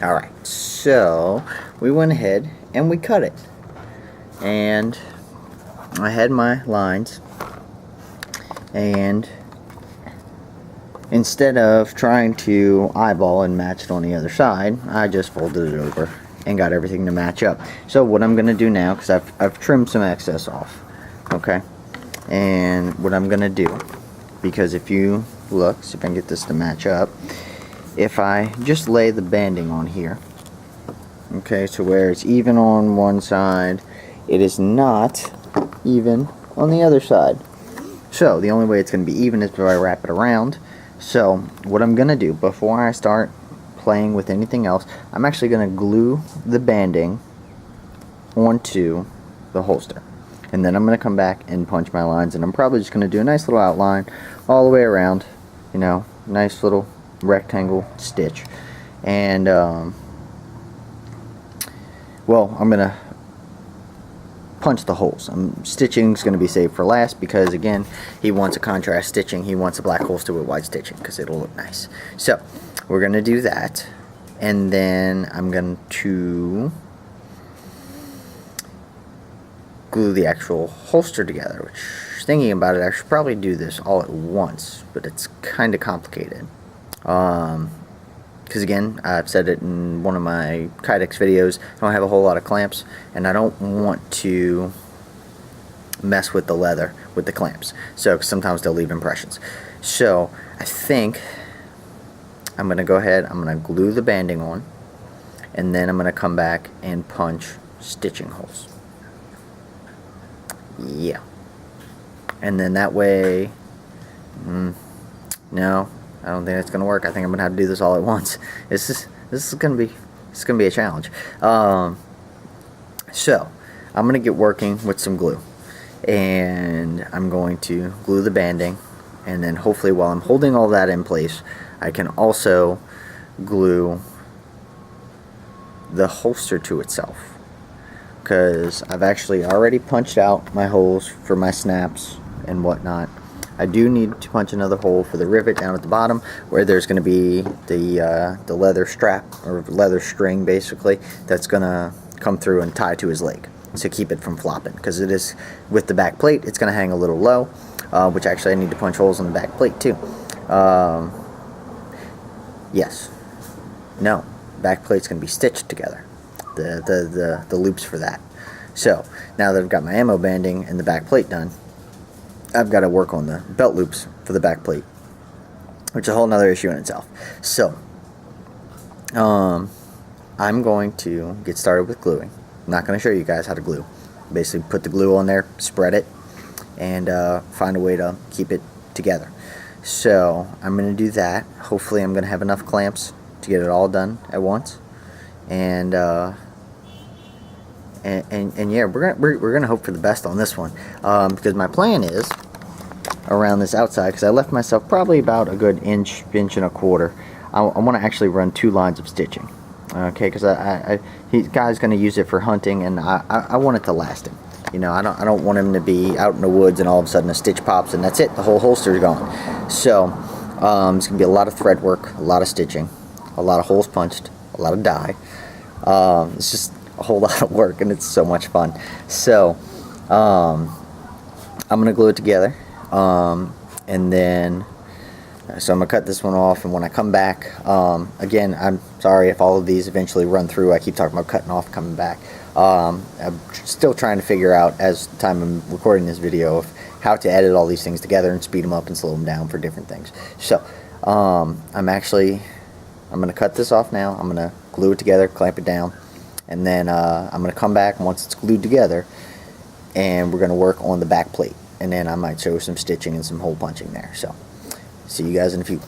Alright, so we went ahead and we cut it. And I had my lines, and instead of trying to eyeball and match it on the other side, I just folded it over and got everything to match up. So what I'm going to do now, because I've trimmed some excess off, okay, and what I'm going to do, because if you look, see if I can get this to match up, if I just lay the banding on here, okay, so where it's even on one side, it is not even on the other side. So the only way it's going to be even is if I wrap it around. So what I'm going to do before I start playing with anything else, I'm actually going to glue the banding onto the holster. And then I'm going to come back and punch my lines, and I'm probably just going to do a nice little outline all the way around, you know, nice little rectangle stitch. And well, I'm going to punch the holes. Stitching's going to be saved for last because, again, he wants a contrast stitching. He wants a black holster with white stitching because it'll look nice. So we're going to do that, and then I'm going to glue the actual holster together, which, thinking about it, I should probably do this all at once, but it's kind of complicated. Because again, I've said it in one of my Kydex videos, I don't have a whole lot of clamps, and I don't want to mess with the leather with the clamps, so sometimes they'll leave impressions. So I think I'm going to go ahead, I'm going to glue the banding on, and then I'm going to come back and punch stitching holes. Yeah. And then that way, no, I don't think that's gonna work. I think I'm gonna have to do this all at once. This is gonna be a challenge. So I'm gonna get working with some glue, and I'm going to glue the banding, and then hopefully while I'm holding all that in place, I can also glue the holster to itself, because I've actually already punched out my holes for my snaps and whatnot. I do need to punch another hole for the rivet down at the bottom, where there's going to be the leather strap, or leather string basically, that's going to come through and tie to his leg to keep it from flopping, because it is, with the back plate, it's going to hang a little low, which actually I need to punch holes in the back plate too. Yes. No. Back plate's going to be stitched together. The loops for that. So now that I've got my ammo banding and the back plate done, I've got to work on the belt loops for the back plate, which is a whole nother issue in itself. So I'm going to get started with gluing. I'm not going to show you guys how to glue. Basically put the glue on there, spread it, and find a way to keep it together. So I'm going to do that. Hopefully I'm going to have enough clamps to get it all done at once. And yeah, we're gonna hope for the best on this one, because my plan is around this outside, because I left myself probably about a good inch and a quarter. I want to actually run 2 lines of stitching, okay? Because guy's gonna use it for hunting, and I want it to last him. You know, I don't want him to be out in the woods and all of a sudden a stitch pops and that's it. The whole holster's gone. So it's gonna be a lot of thread work, a lot of stitching, a lot of holes punched, a lot of dye. It's just a whole lot of work, and it's so much fun. So I'm gonna glue it together, and then so I'm gonna cut this one off, and when I come back, again, I'm sorry if all of these eventually run through. I keep talking about cutting off, coming back. I'm still trying to figure out, as the time I'm recording this video, of how to edit all these things together and speed them up and slow them down for different things. So I'm gonna cut this off now. I'm gonna glue it together, clamp it down, and then I'm gonna come back once it's glued together, and we're gonna work on the back plate, and then I might show some stitching and some hole punching there. So see you guys in a few.